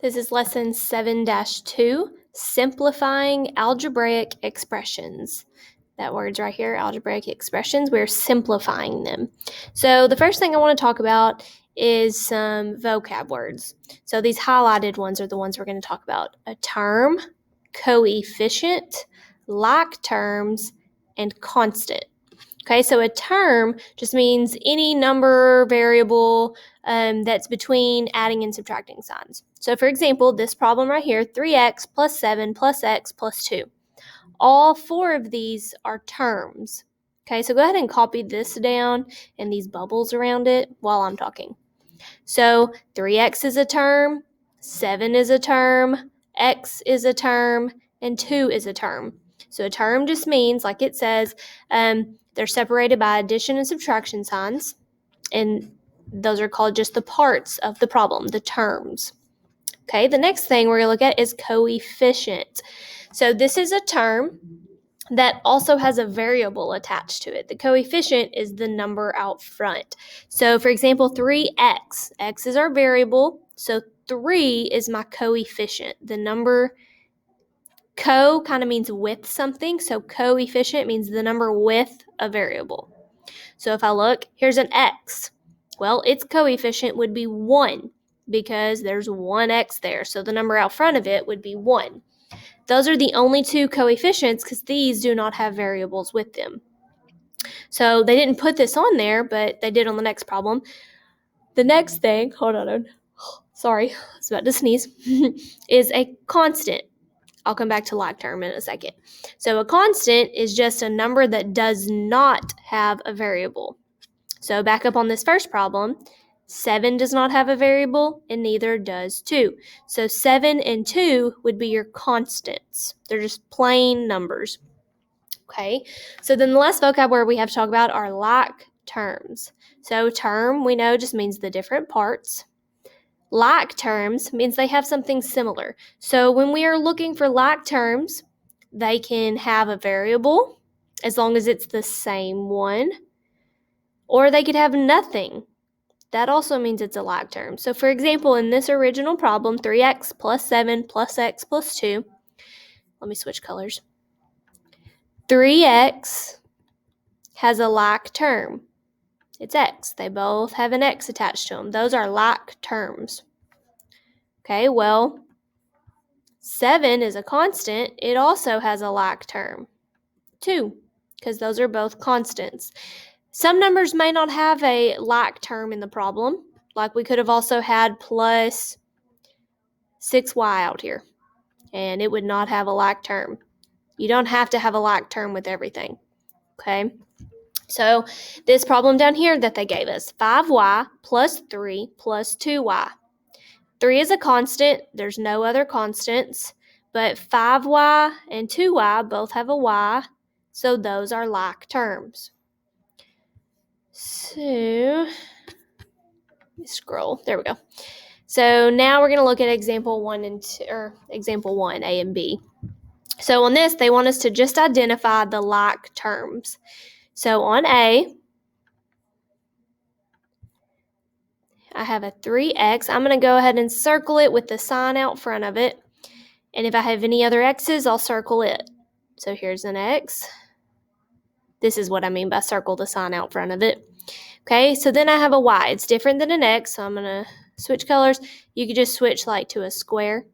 This is lesson 7-2, simplifying algebraic expressions. That word's right here, algebraic expressions. We're simplifying them. So the first thing I want to talk about is some vocab words. So these highlighted ones are the ones we're going to talk about. A term, coefficient, like terms, and constant. Okay, so a term just means any number, variable that's between adding and subtracting signs. So for example, this problem right here, 3x plus 7 plus x plus 2. All four of these are terms. Okay, so go ahead and copy this down and these bubbles around it while I'm talking. So 3x is a term, 7 is a term, x is a term, and 2 is a term. So a term just means, like it says, they're separated by addition and subtraction signs, and those are called just the parts of the problem, the terms. Okay, the next thing we're going to look at is coefficient. So this is a term that also has a variable attached to it. The coefficient is the number out front. So for example, 3x. X is our variable, so 3 is my coefficient. The number co kind of means with something, so coefficient means the number with a variable. So if I look, here's an x. Well, its coefficient would be 1 because there's one x there, so the number out front of it would be 1. Those are the only two coefficients because these do not have variables with them. So they didn't put this on there, but they did on the next problem. The next thing, hold on, sorry, I was about to sneeze, is a constant. I'll come back to like term in a second. So a constant is just a number that does not have a variable. So back up on this first problem, 7 does not have a variable, and neither does 2. So 7 and 2 would be your constants. They're just plain numbers. Okay, so then the last vocab word we have to talk about are like terms. So term, we know, just means the different parts. Like terms means they have something similar. So when we are looking for like terms, they can have a variable as long as it's the same one, or they could have nothing. That also means it's a like term. So for example, in this original problem, 3x plus 7 plus x plus 2, let me switch colors. 3x has a like term. It's x. They both have an x attached to them. Those are like terms. Okay, well, 7 is a constant. It also has a like term, 2, because those are both constants. Some numbers may not have a like term in the problem. Like we could have also had plus 6y out here, and it would not have a like term. You don't have to have a like term with everything, okay? So this problem down here that they gave us, 5y plus 3 plus 2y. 3 is a constant. There's no other constants, but 5y and 2y both have a y, so those are like terms. So, let me scroll. There we go. So now we're going to look at example 1 and 2, or example 1, A and B. So on this, they want us to just identify the like terms. So on A, I have a 3x. I'm going to go ahead and circle it with the sign out front of it. And if I have any other x's, I'll circle it. So here's an x. This is what I mean by circle the sign out front of it. Okay, so then I have a y. It's different than an x, so I'm going to switch colors. You could just switch like to a square.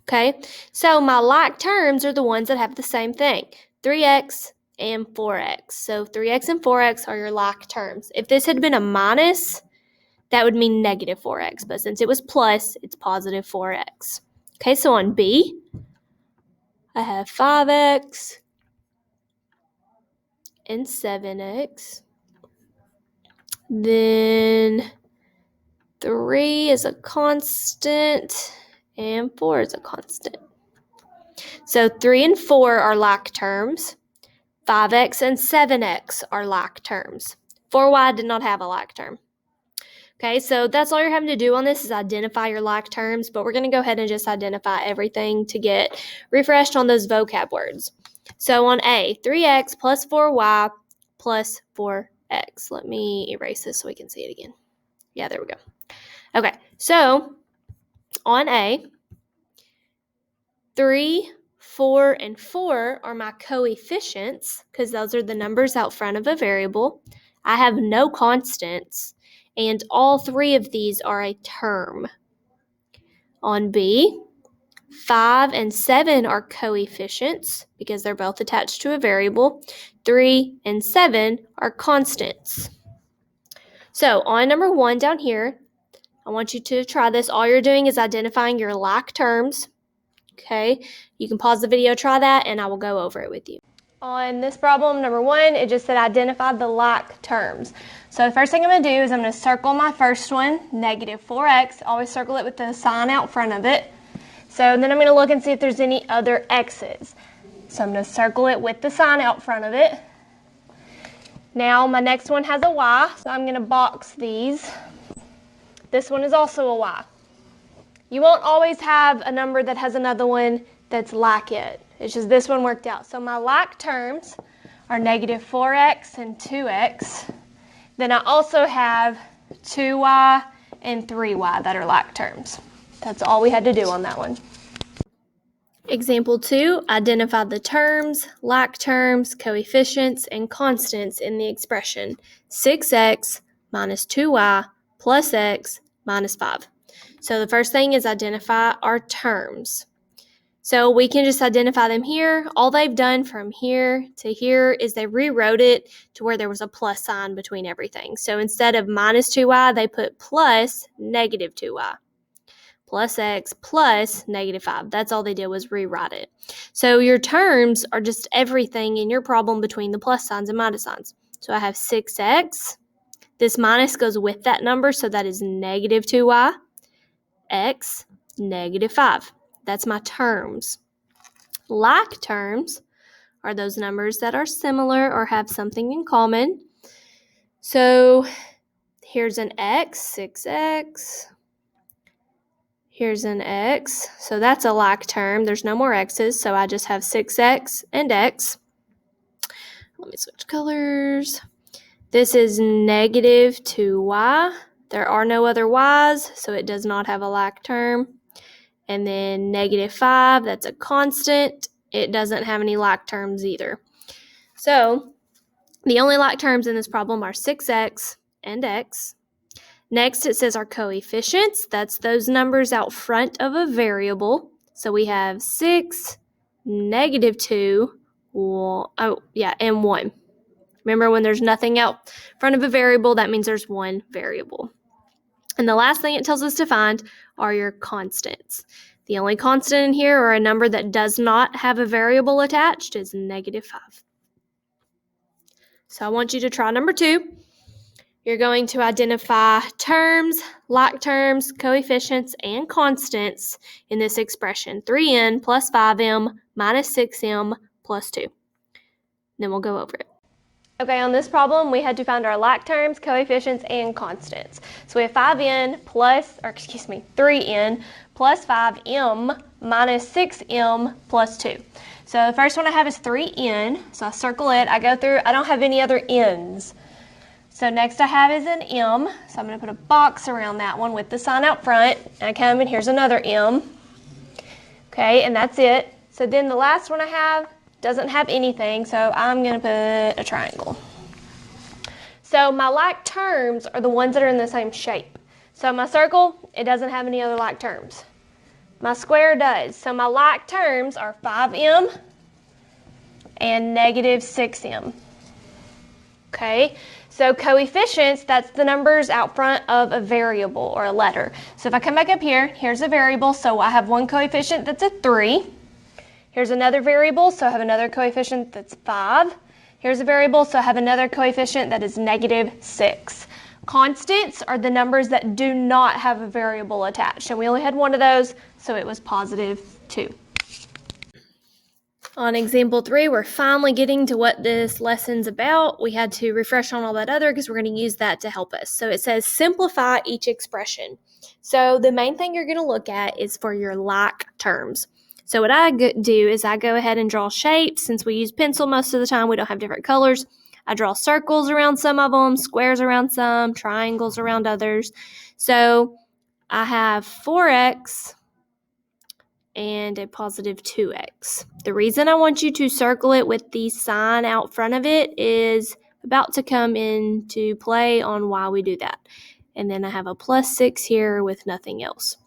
Okay, so my like terms are the ones that have the same thing, 3x and 4x. So 3x and 4x are your like terms. If this had been a minus, that would mean negative 4x, but since it was plus, it's positive 4x. Okay, so on B, I have 5x and 7x. Then 3 is a constant and 4 is a constant. So 3 and 4 are like terms. 5x and 7x are like terms. 4y did not have a like term. Okay, so that's all you're having to do on this is identify your like terms, but we're going to go ahead and just identify everything to get refreshed on those vocab words. So on A, 3x plus 4y plus 4x. Let me erase this so we can see it again. Yeah, there we go. Okay, so on A, 3, 4, and 4 are my coefficients because those are the numbers out front of a variable. I have no constants, and all three of these are a term. On B, 5 and 7 are coefficients because they're both attached to a variable. 3 and 7 are constants. So on number 1 down here, I want you to try this. All you're doing is identifying your like terms. Okay, you can pause the video, try that, and I will go over it with you. On this problem, number 1, it just said identify the like terms. So the first thing I'm going to do is I'm going to circle my first one, negative 4x. Always circle it with the sign out front of it. So then I'm going to look and see if there's any other x's. So I'm going to circle it with the sign out front of it. Now my next one has a y, so I'm going to box these. This one is also a y. You won't always have a number that has another one that's like it. It's just this one worked out. So my like terms are negative 4x and 2x. Then I also have 2y and 3y that are like terms. That's all we had to do on that one. Example 2, identify the terms, like terms, coefficients, and constants in the expression 6x minus 2y plus x minus 5. So the first thing is identify our terms. So we can just identify them here. All they've done from here to here is they rewrote it to where there was a plus sign between everything. So instead of minus 2y, they put plus negative 2y. Plus x plus negative 5. That's all they did was rewrite it. So your terms are just everything in your problem between the plus signs and minus signs. So I have 6x. This minus goes with that number, so that is negative 2y. X, negative 5. That's my terms. Like terms are those numbers that are similar or have something in common. So here's an x, 6x. Here's an x. So that's a like term. There's no more x's, so I just have 6x and x. Let me switch colors. This is negative 2y. There are no other y's, so it does not have a like term. And then negative 5, that's a constant. It doesn't have any like terms either. So the only like terms in this problem are 6x and x. Next, it says our coefficients. That's those numbers out front of a variable. So we have 6, negative 2, and 1. Remember, when there's nothing out front of a variable, that means there's one variable. And the last thing it tells us to find are your constants. The only constant in here, or a number that does not have a variable attached, is negative 5. So I want you to try number 2. You're going to identify terms, like terms, coefficients, and constants in this expression. 3n plus 5m minus 6m plus 2. Then we'll go over it. Okay, on this problem, we had to find our like terms, coefficients, and constants. So we have 3n plus 5m minus 6m plus 2. So the first one I have is 3n, so I circle it. I go through, I don't have any other n's. So next I have is an m, so I'm going to put a box around that one with the sign out front. And I come and here's another m. Okay, and that's it. So then the last one I have doesn't have anything, so I'm going to put a triangle. So my like terms are the ones that are in the same shape. So my circle, it doesn't have any other like terms. My square does. So my like terms are 5m and negative 6m. Okay, so coefficients, that's the numbers out front of a variable or a letter. So if I come back up here, here's a variable, so I have one coefficient that's a 3. Here's another variable, so I have another coefficient that's 5. Here's a variable, so I have another coefficient that is negative 6. Constants are the numbers that do not have a variable attached, and we only had one of those, so it was positive 2. On example 3, we're finally getting to what this lesson's about. We had to refresh on all that other because we're going to use that to help us. So it says simplify each expression. So the main thing you're going to look at is for your like terms. So what I do is I go ahead and draw shapes. Since we use pencil most of the time, we don't have different colors. I draw circles around some of them, squares around some, triangles around others. So I have 4x and a positive 2x. The reason I want you to circle it with the sign out front of it is about to come into play on why we do that. And then I have a plus 6 here with nothing else.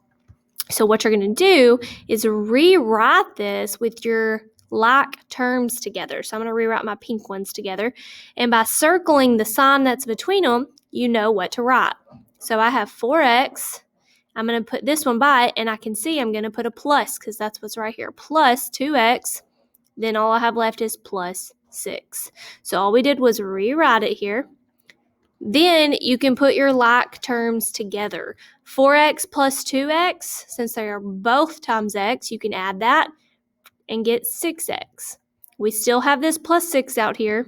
So what you're going to do is rewrite this with your like terms together. So I'm going to rewrite my pink ones together. And by circling the sign that's between them, you know what to write. So I have 4x. I'm going to put this one by it, and I can see I'm going to put a plus because that's what's right here. Plus 2x. Then all I have left is plus 6. So all we did was rewrite it here. Then you can put your like terms together. 4x plus 2x, since they are both times x, you can add that and get 6x. We still have this plus 6 out here.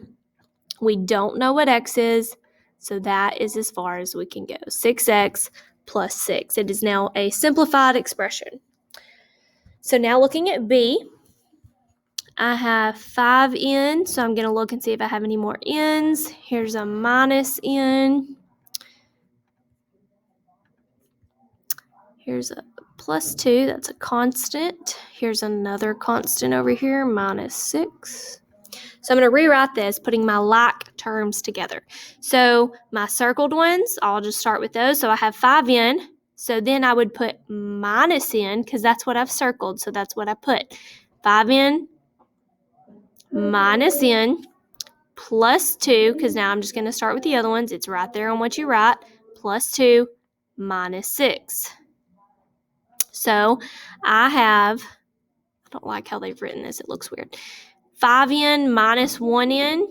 We don't know what x is, so that is as far as we can go. 6x plus 6. It is now a simplified expression. So now looking at b, I have 5n, so I'm going to look and see if I have any more n's. Here's a minus n. Here's a plus 2, that's a constant. Here's another constant over here, minus 6. So I'm going to rewrite this, putting my like terms together. So my circled ones, I'll just start with those. So I have 5n. So then I would put minus n, because that's what I've circled. So that's what I put. 5n minus n plus 2, because now I'm just going to start with the other ones. It's right there on what you write. Plus 2 minus 6. So I don't like how they've written this. It looks weird. 5n minus 1n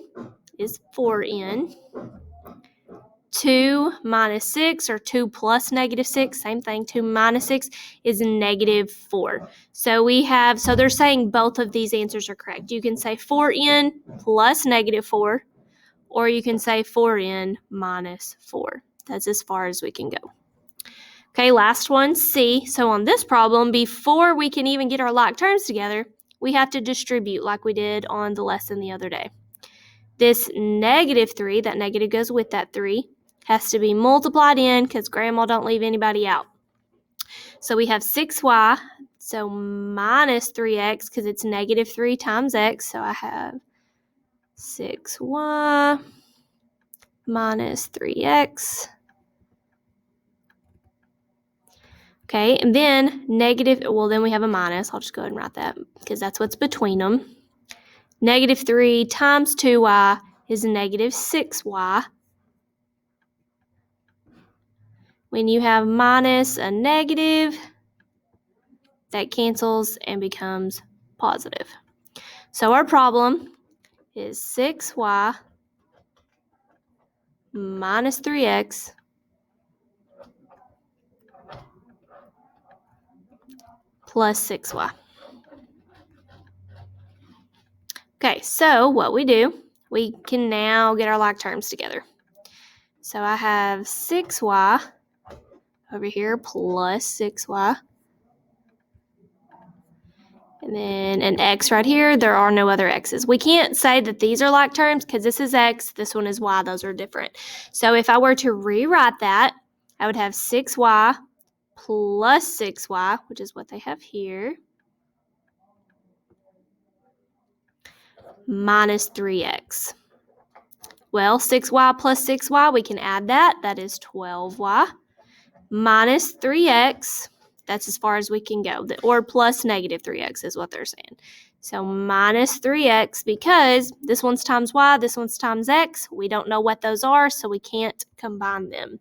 is 4n. 2 minus 6, or 2 plus negative 6, same thing. 2 minus 6 is negative 4. So they're saying both of these answers are correct. You can say 4n plus negative 4, or you can say 4n minus 4. That's as far as we can go. Okay, last one, C. So on this problem, before we can even get our like terms together, we have to distribute like we did on the lesson the other day. This negative 3, that negative goes with that 3, has to be multiplied in because grandma don't leave anybody out. So we have 6y, so minus 3x because it's negative 3 times x. So I have 6y minus 3x. Okay, and then then we have a minus. I'll just go ahead and write that because that's what's between them. Negative 3 times 2y is negative 6y. When you have minus a negative, that cancels and becomes positive. So our problem is 6y minus 3x plus 6y. Okay, so what we do, we can now get our like terms together. So I have 6y over here plus 6y. And then an x right here. There are no other x's. We can't say that these are like terms because this is x, this one is y. Those are different. So if I were to rewrite that, I would have 6y plus 6y, which is what they have here, minus 3x. Well, 6y plus 6y, we can add that. That is 12y minus 3x. That's as far as we can go. Or plus negative 3x is what they're saying. So minus 3x because this one's times y, this one's times x. We don't know what those are, so we can't combine them.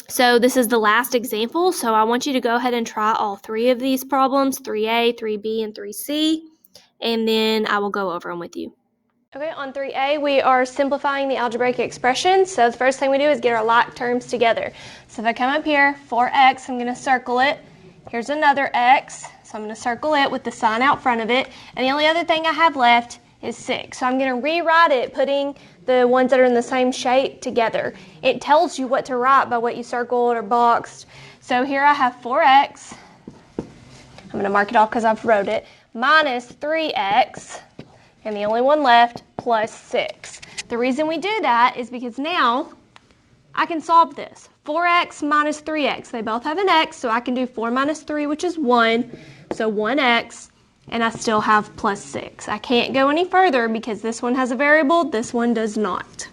So this is the last example. So I want you to go ahead and try all 3 of these problems, 3A, 3B, and 3C, and then I will go over them with you. Okay, on 3A, we are simplifying the algebraic expressions. So the first thing we do is get our like terms together. So if I come up here, 4x, I'm going to circle it. Here's another x, so I'm going to circle it with the sign out front of it. And the only other thing I have left is 6. So I'm going to rewrite it, putting the ones that are in the same shape together. It tells you what to write by what you circled or boxed. So here I have 4x. I'm going to mark it off because I've wrote it. Minus 3x. And the only one left, plus 6. The reason we do that is because now I can solve this. 4x minus 3x. They both have an x, so I can do 4 minus 3, which is 1. So 1x, and I still have plus 6. I can't go any further because this one has a variable, this one does not.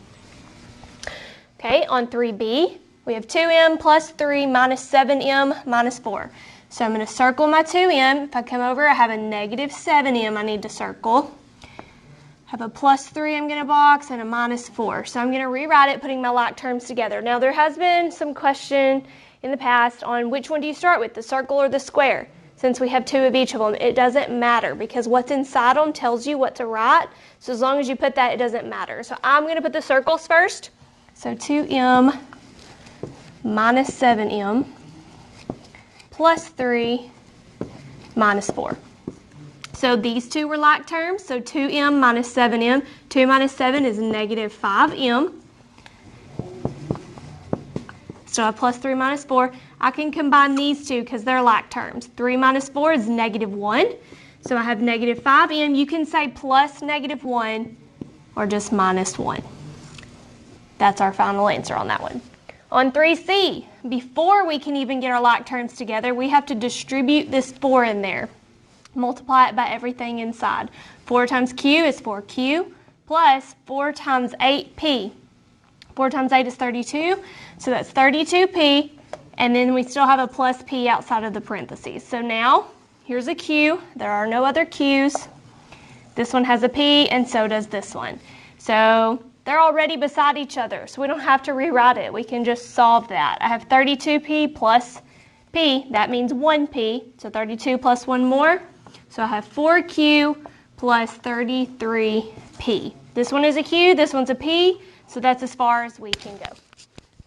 Okay, on 3b, we have 2m plus 3 minus 7m minus 4. So I'm going to circle my 2m. If I come over, I have a negative 7m I need to circle. I have a plus 3 I'm going to box and a minus 4. So I'm going to rewrite it, putting my like terms together. Now there has been some question in the past on which one do you start with, the circle or the square. Since we have 2 of each of them, it doesn't matter because what's inside them tells you what to write. So as long as you put that, it doesn't matter. So I'm going to put the circles first. So 2m minus 7m plus 3 minus 4. So these two were like terms. So 2m minus 7m. 2 minus 7 is negative 5m. So I have plus 3 minus 4. I can combine these two because they're like terms. 3 minus 4 is negative 1. So I have negative 5m. You can say plus negative 1 or just minus 1. That's our final answer on that one. On 3c, before we can even get our like terms together, we have to distribute this 4 in there. Multiply it by everything inside. 4 times q is 4q plus 4 times 8p. 4 times 8 is 32, so that's 32p, and then we still have a plus p outside of the parentheses. So now, here's a q. There are no other q's. This one has a p, and so does this one. So they're already beside each other, so we don't have to rewrite it. We can just solve that. I have 32p plus p. That means 1p, so 32 plus 1 more. So I have 4q plus 33p. This one is a q, this one's a p, so that's as far as we can go.